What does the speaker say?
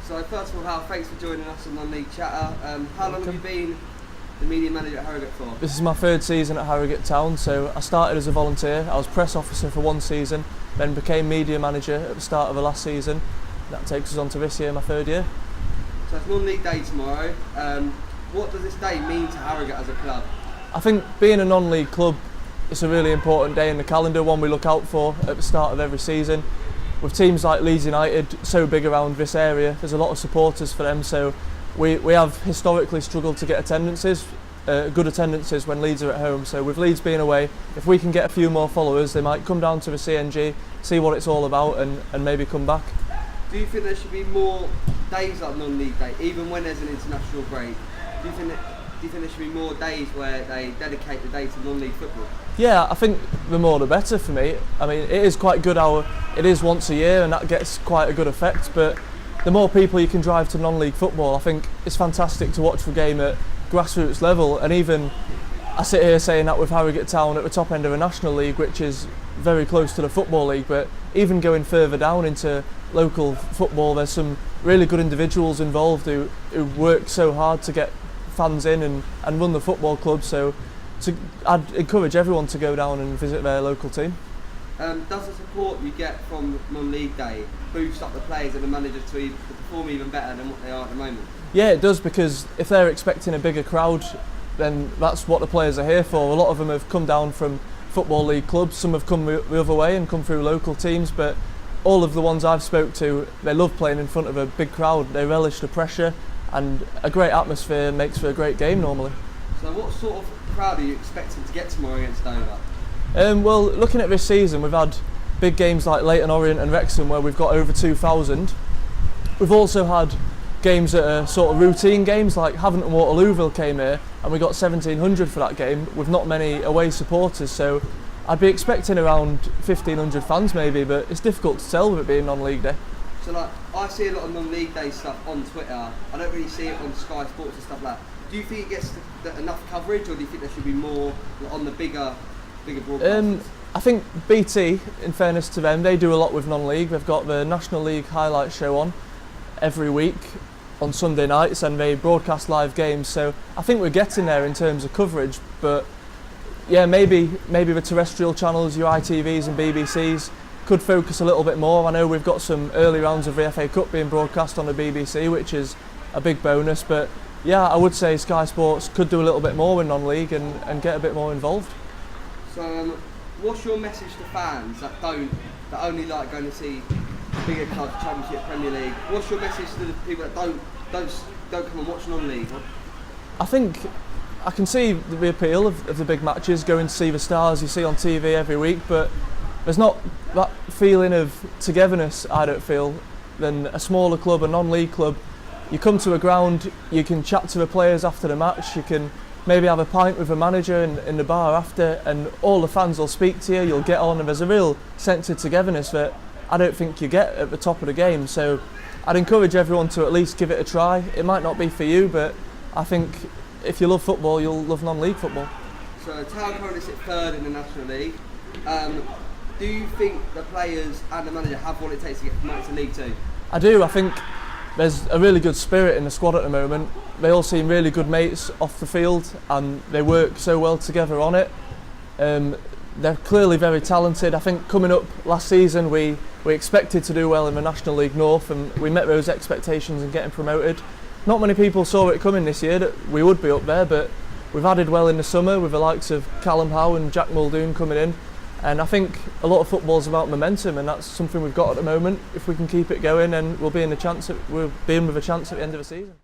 So first of all, Hal, thanks for joining us on Non-League Chatter. How long have you been the media manager at Harrogate for? This is my third season at Harrogate Town, so I started as a volunteer. I was press officer for one season, then became media manager at the start of the last season. That takes us on to this year, my third year. So it's non-league day tomorrow. What does this day mean to Harrogate as a club? I think being a non-league club, it's a really important day in the calendar, one we look out for at the start of every season. With teams like Leeds United so big around this area, there's a lot of supporters for them, so we have historically struggled to get good attendances when Leeds are at home. So with Leeds being away, if we can get a few more followers, they might come down to the CNG, see what it's all about and maybe come back. Do you think there should be more days like non-league day, even when there's an international break? Do you think there should be more days where they dedicate the day to non-league football? Yeah, I think the more the better for me. I mean, it is quite good how it is once a year and that gets quite a good effect, but the more people you can drive to non-league football, I think it's fantastic to watch the game at grassroots level. And even I sit here saying that with Harrogate Town at the top end of a National League, which is very close to the Football League, but even going further down into local football, there's some really good individuals involved who work so hard to get fans in and run the football club. So I'd encourage everyone to go down and visit their local team. Does the support you get from non-league day boost up the players and the managers to perform even better than what they are at the moment? Yeah, it does, because if they're expecting a bigger crowd, then that's what the players are here for. A lot of them have come down from Football League clubs, some have come the other way and come through local teams, but all of the ones I've spoke to, they love playing in front of a big crowd. They relish the pressure, and a great atmosphere makes for a great game normally. So what sort of crowd are you expecting to get tomorrow against Dover? Well, looking at this season, we've had big games like Leyton Orient and Wrexham where we've got over 2,000. We've also had games that are sort of routine games, like Havant and Waterlooville came here and we got 1,700 for that game with not many away supporters, so I'd be expecting around 1,500 fans maybe, but it's difficult to tell with it being non-league day. So like, I see a lot of non-league day stuff on Twitter. I don't really see it on Sky Sports and stuff like that. Do you think it gets enough coverage, or do you think there should be more on the bigger broadcasters? I think BT, in fairness to them, they do a lot with non-league. They've got the National League highlight show on every week on Sunday nights, and they broadcast live games. So I think we're getting there in terms of coverage, but yeah, maybe the terrestrial channels, your ITVs and BBCs, could focus a little bit more. I know we've got some early rounds of the FA Cup being broadcast on the BBC, which is a big bonus, but yeah, I would say Sky Sports could do a little bit more with non-league and get a bit more involved. So what's your message to fans that only like going to see bigger clubs, Championship, Premier League? What's your message to the people that don't come and watch non-league? I think I can see the appeal of the big matches, going to see the stars you see on TV every week, but there's not that feeling of togetherness, I don't feel, than a smaller club, a non-league club. You come to a ground, you can chat to the players after the match, you can maybe have a pint with the manager in the bar after, and all the fans will speak to you, you'll get on, and there's a real sense of togetherness that I don't think you get at the top of the game. So I'd encourage everyone to at least give it a try. It might not be for you, but I think if you love football, you'll love non-league football. So Town currently sit third in the National League. Do you think the players and the manager have what it takes to get promoted to League Two? I do. I think there's a really good spirit in the squad at the moment. They all seem really good mates off the field and they work so well together on it. They're clearly very talented. I think coming up last season we expected to do well in the National League North, and we met those expectations in getting promoted. Not many people saw it coming this year that we would be up there, but we've added well in the summer with the likes of Callum Howe and Jack Muldoon coming in. And I think a lot of football is about momentum, and that's something we've got at the moment. If we can keep it going, then we'll be in with a chance at the end of the season.